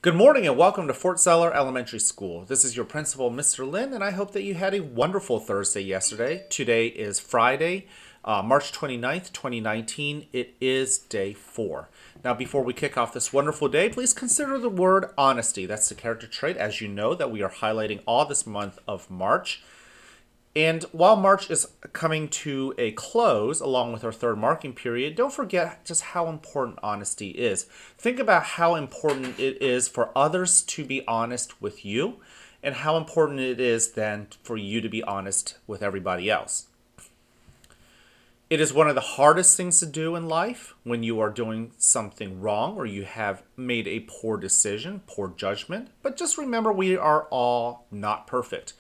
Good morning and welcome to Fort Zeller Elementary School. This is your principal, Mr. Lin, and I hope that you had a wonderful Thursday yesterday. Today is Friday, March 29th, 2019. It is day 4. Now, before we kick off this wonderful day, please consider the word honesty. That's the character trait, as you know, that we are highlighting all this month of March. And while March is coming to a close, along with our third marking period, don't forget just how important honesty is. Think about how important it is for others to be honest with you, and how important it is then for you to be honest with everybody else. It is one of the hardest things to do in life when you are doing something wrong or you have made a poor decision, poor judgment. But just remember, we are all not perfect.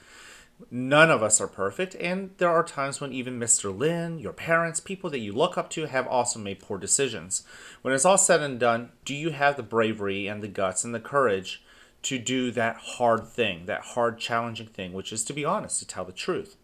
None of us are perfect, and there are times when even Mr. Lin, your parents, people that you look up to have also made poor decisions. When it's all said and done, do you have the bravery and the guts and the courage to do that hard thing, that hard, challenging thing, which is to be honest, to tell the truth?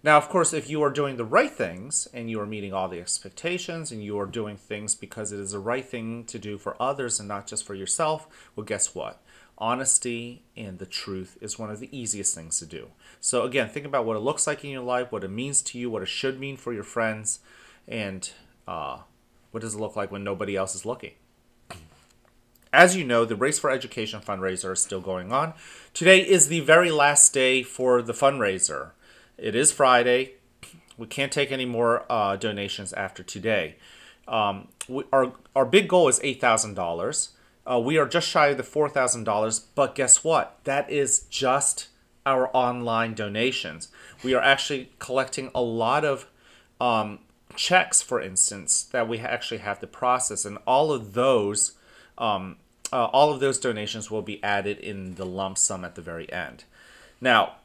Now, of course, if you are doing the right things and you are meeting all the expectations and you are doing things because it is the right thing to do for others and not just for yourself, well, guess what? Honesty and the truth is one of the easiest things to do. So again, think about what it looks like in your life, what it means to you, what it should mean for your friends, and what does it look like when nobody else is looking. As you know, the Race for Education fundraiser is still going on. Today is the very last day for the fundraiser. It is Friday. We can't take any more donations after today. Our big goal is $8,000. We are just shy of the $4,000, but guess what? That is just our online donations. We are actually collecting a lot of checks, for instance, that we actually have to process, and all of those donations will be added in the lump sum at the very end. Now,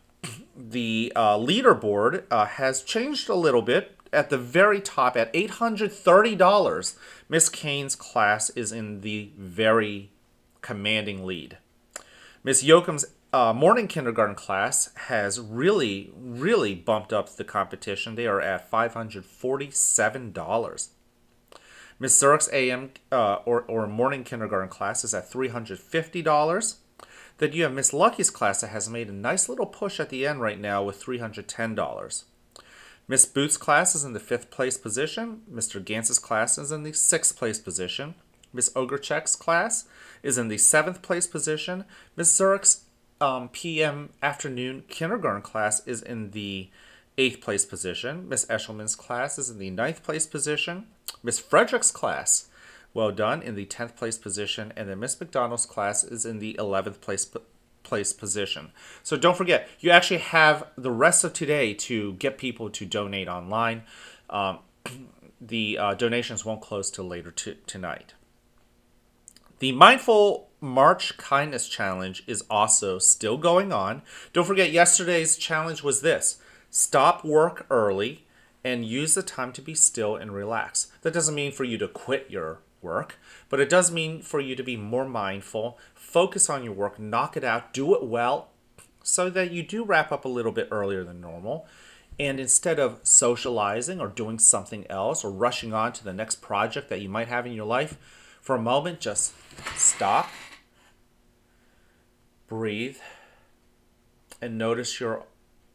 the leaderboard has changed a little bit. At the very top, at $830, Miss Kane's class is in the very commanding lead. Miss Yoakum's morning kindergarten class has really bumped up the competition. They are at $547. Miss Zurich's AM or morning kindergarten class is at $350. Then you have Miss Lucky's class that has made a nice little push at the end right now with $310. Miss Booth's class is in the 5th place position. Mr. Gantz's class is in the 6th place position. Miss Ogrechek's class is in the 7th place position. Miss Zurich's PM afternoon kindergarten class is in the 8th place position. Miss Eshelman's class is in the 9th place position. Miss Frederick's class, well done, in the 10th place position. And then Miss McDonald's class is in the 11th place position. So don't forget, you actually have the rest of today to get people to donate online. The donations won't close till later tonight. The Mindful March Kindness Challenge is also still going on. Don't forget, yesterday's challenge was this: stop work early and use the time to be still and relax. That doesn't mean for you to quit your work, but it does mean for you to be more mindful, focus on your work, knock it out, do it well, so that you do wrap up a little bit earlier than normal. And instead of socializing or doing something else or rushing on to the next project that you might have in your life, for a moment, just stop, breathe, and notice your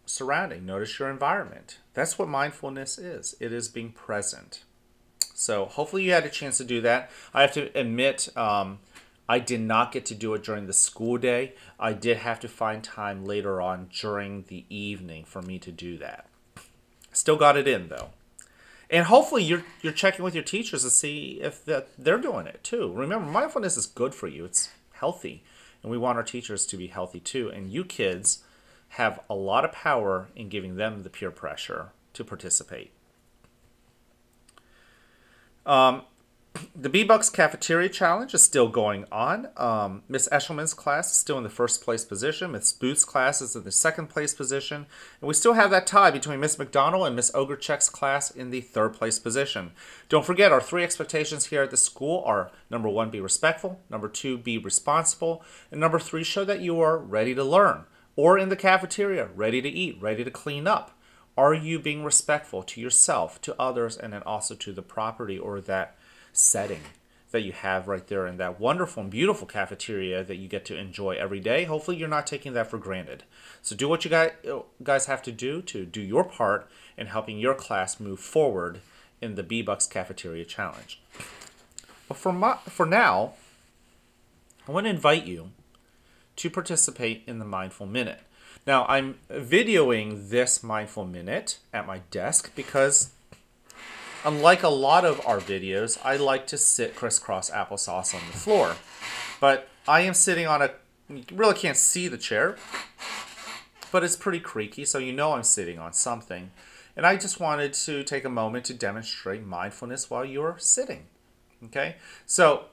surrounding, notice your environment. That's what mindfulness is. It is being present. So hopefully you had a chance to do that. I have to admit, I did not get to do it during the school day. I did have to find time later on during the evening for me to do that. Still got it in, though. And hopefully you're checking with your teachers to see if they're doing it, too. Remember, mindfulness is good for you. It's healthy. And we want our teachers to be healthy, too. And you kids have a lot of power in giving them the peer pressure to participate. The B-Bucks Cafeteria Challenge is still going on. Miss Eshelman's class is still in the 1st place position. Miss Booth's class is in the 2nd place position. And we still have that tie between Miss McDonald and Miss Ogrechek's class in the 3rd place position. Don't forget, our 3 expectations here at the school are: number 1, be respectful; number 2, be responsible; and number 3, show that you are ready to learn, or in the cafeteria, ready to eat, ready to clean up. Are you being respectful to yourself, to others, and then also to the property or that setting? that you have right there in that wonderful and beautiful cafeteria that you get to enjoy every day. Hopefully you're not taking that for granted. So do what you guys have to do your part in helping your class move forward in the B-Bucks Cafeteria Challenge. But for now, I want to invite you to participate in the Mindful Minute. Now, I'm videoing this Mindful Minute at my desk because unlike a lot of our videos, I like to sit crisscross applesauce on the floor. But I am sitting on you really can't see the chair, but it's pretty creaky, so you know I'm sitting on something. And I just wanted to take a moment to demonstrate mindfulness while you're sitting. Okay? So,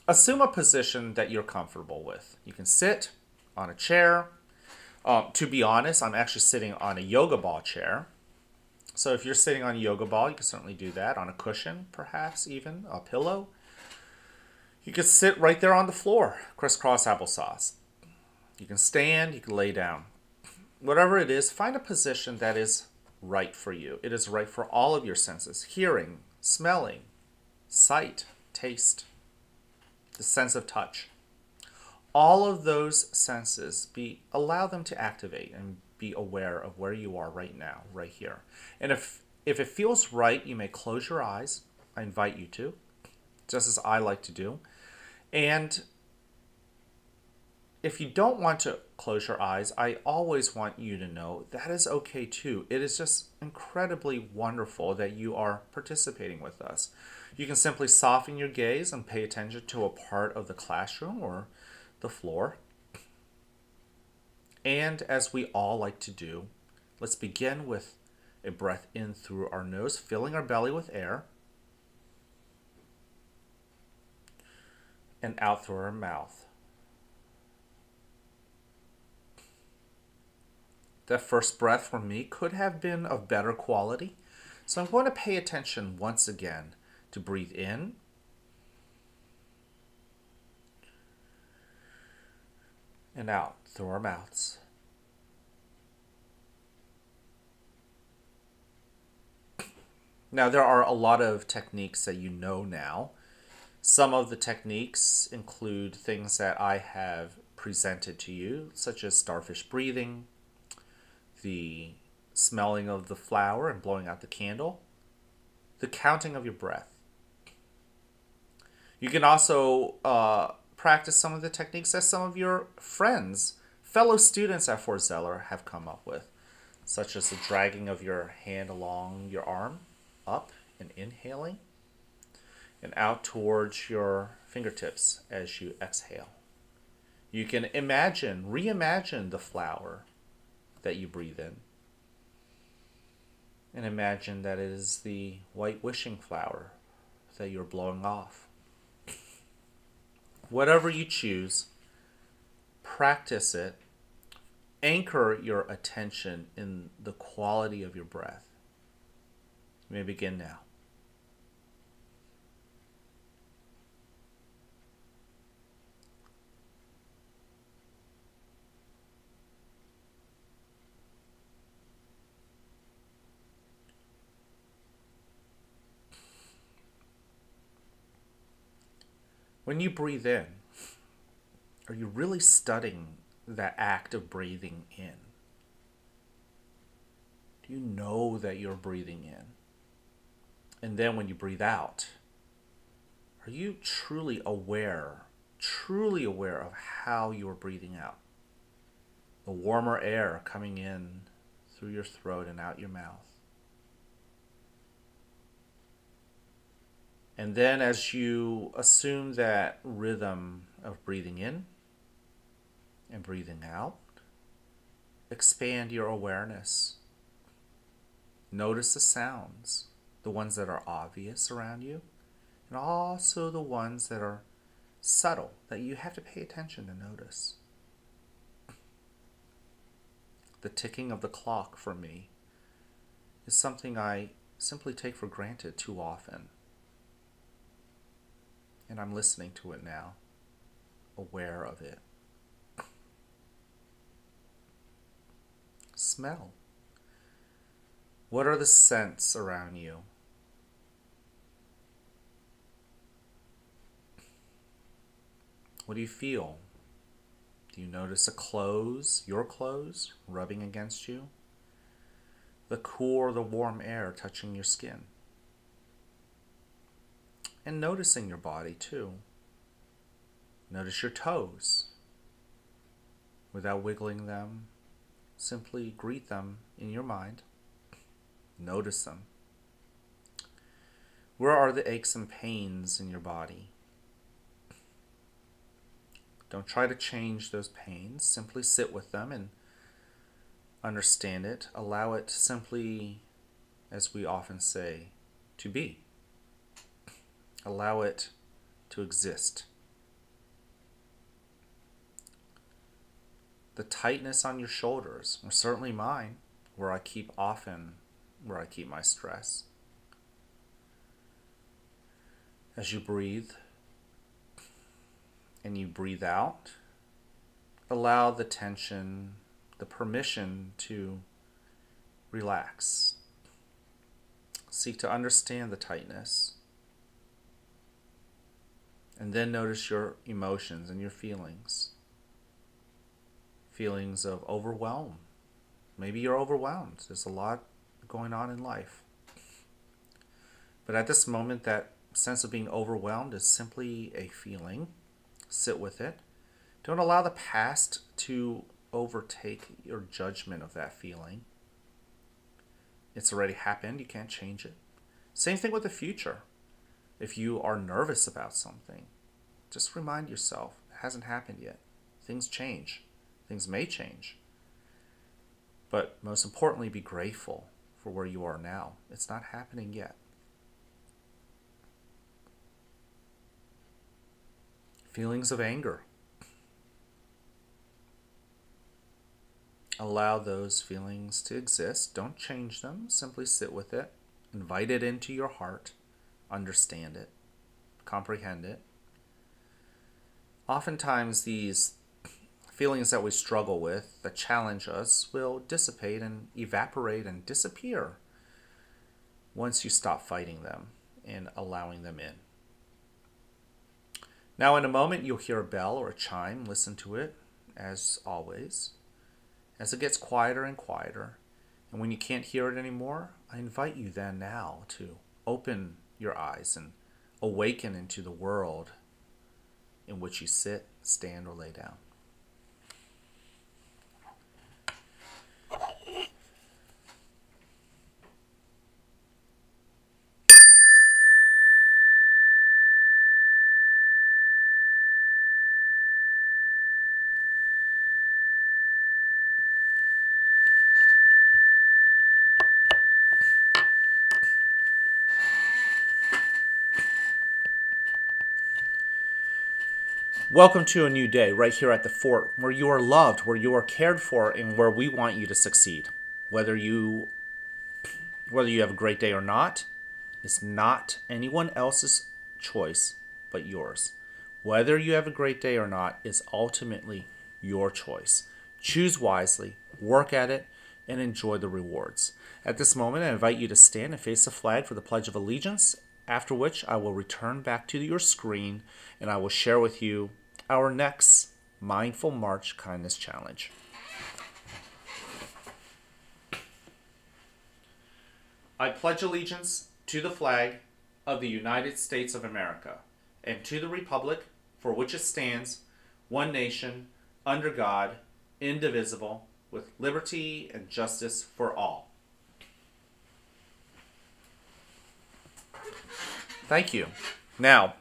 assume a position that you're comfortable with. You can sit on a chair. To be honest, I'm actually sitting on a yoga ball chair. So if you're sitting on a yoga ball, you can certainly do that. On a cushion, perhaps even a pillow. You can sit right there on the floor, crisscross applesauce. You can stand, you can lay down. Whatever it is, find a position that is right for you. It is right for all of your senses. Hearing, smelling, sight, taste, the sense of touch. All of those senses, allow them to activate and be aware of where you are right now, right here. And if it feels right, you may close your eyes. I invite you to, just as I like to do. And if you don't want to close your eyes, I always want you to know that is okay too. It is just incredibly wonderful that you are participating with us. You can simply soften your gaze and pay attention to a part of the classroom or the floor. And as we all like to do, let's begin with a breath in through our nose, filling our belly with air, and out through our mouth. That first breath from me could have been of better quality, so I'm going to pay attention once again to breathe in and out through our mouths. Now, there are a lot of techniques that you know now. Some of the techniques include things that I have presented to you, such as starfish breathing, the smelling of the flower and blowing out the candle, the counting of your breath. You can also practice some of the techniques that some of your friends, fellow students at Fort Zeller have come up with, such as the dragging of your hand along your arm, up and inhaling, and out towards your fingertips as you exhale. You can reimagine the flower that you breathe in, and imagine that it is the white wishing flower that you're blowing off. Whatever you choose, practice it. Anchor your attention in the quality of your breath. You may begin now. When you breathe in, are you really studying that act of breathing in? Do you know that you're breathing in? And then when you breathe out, are you truly aware of how you're breathing out? The warmer air coming in through your throat and out your mouth. And then as you assume that rhythm of breathing in and breathing out, expand your awareness. Notice the sounds, the ones that are obvious around you, and also the ones that are subtle, that you have to pay attention to notice. The ticking of the clock for me is something I simply take for granted too often. And I'm listening to it now, aware of it. Smell. What are the scents around you? What do you feel? Do you notice your clothes, rubbing against you? The cool or the warm air touching your skin? And noticing your body too. Notice your toes. Without wiggling them, simply greet them in your mind. Notice them. Where are the aches and pains in your body? Don't try to change those pains. Simply sit with them and understand it. Allow it simply, as we often say, to be. Allow it to exist. The tightness on your shoulders, or certainly mine, where I keep my stress. As you breathe and you breathe out, allow the tension, the permission to relax. Seek to understand the tightness. And then notice your emotions and your feelings. Feelings of overwhelm. Maybe you're overwhelmed. There's a lot going on in life. But at this moment, that sense of being overwhelmed is simply a feeling. Sit with it. Don't allow the past to overtake your judgment of that feeling. It's already happened. You can't change it. Same thing with the future. If you are nervous about something, just remind yourself, it hasn't happened yet. Things change. Things may change. But most importantly, be grateful for where you are now. It's not happening yet. Feelings of anger. Allow those feelings to exist. Don't change them. Simply sit with it. Invite it into your heart. Understand it. Comprehend it. Oftentimes these feelings that we struggle with, that challenge us, will dissipate and evaporate and disappear once you stop fighting them and allowing them in. Now in a moment you'll hear a bell or a chime. Listen to it as always. As it gets quieter and quieter, and when you can't hear it anymore, I invite you then now to open your eyes and awaken into the world in which you sit, stand, or lay down. Welcome to a new day right here at the fort, where you are loved, where you are cared for, and where we want you to succeed. Whether you have a great day or not, it's not anyone else's choice but yours. Whether you have a great day or not is ultimately your choice. Choose wisely, work at it, and enjoy the rewards. At this moment, I invite you to stand and face the flag for the Pledge of Allegiance, after which I will return back to your screen and I will share with you our next Mindful March Kindness Challenge. I pledge allegiance to the flag of the United States of America and to the republic for which it stands, one nation, under God, indivisible, with liberty and justice for all. Thank you. Now,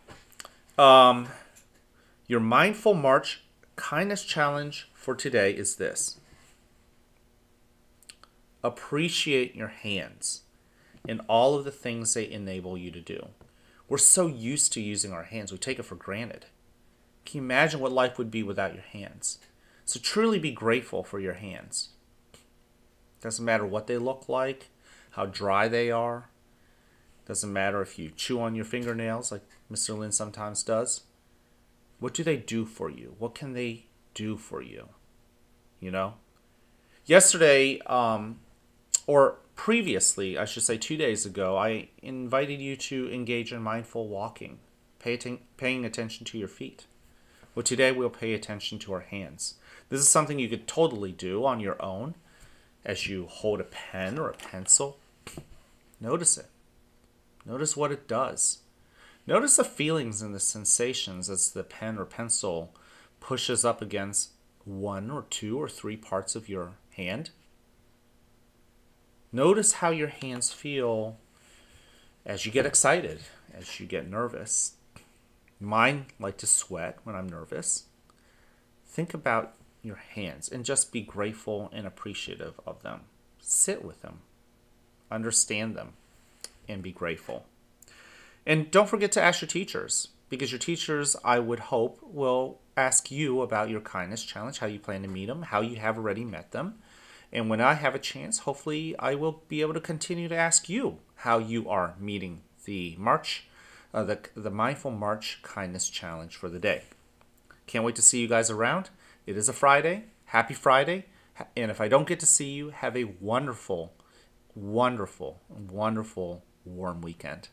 your Mindful March Kindness Challenge for today is this. Appreciate your hands and all of the things they enable you to do. We're so used to using our hands, we take it for granted. Can you imagine what life would be without your hands? So truly be grateful for your hands. Doesn't matter what they look like, how dry they are. Doesn't matter if you chew on your fingernails like Mr. Lin sometimes does. What do they do for you? What can they do for you? You know? Yesterday, or previously, I should say 2 days ago, I invited you to engage in mindful walking, paying attention to your feet. Well, today we'll pay attention to our hands. This is something you could totally do on your own as you hold a pen or a pencil. Notice it. Notice what it does. Notice the feelings and the sensations as the pen or pencil pushes up against one or two or three parts of your hand. Notice how your hands feel as you get excited, as you get nervous. Mine like to sweat when I'm nervous. Think about your hands and just be grateful and appreciative of them. Sit with them, understand them, and be grateful. And don't forget to ask your teachers, because your teachers, I would hope, will ask you about your kindness challenge, how you plan to meet them, how you have already met them. And when I have a chance, hopefully I will be able to continue to ask you how you are meeting the the Mindful March Kindness Challenge for the day. Can't wait to see you guys around. It is a Friday. Happy Friday. And if I don't get to see you, have a wonderful, wonderful, wonderful warm weekend.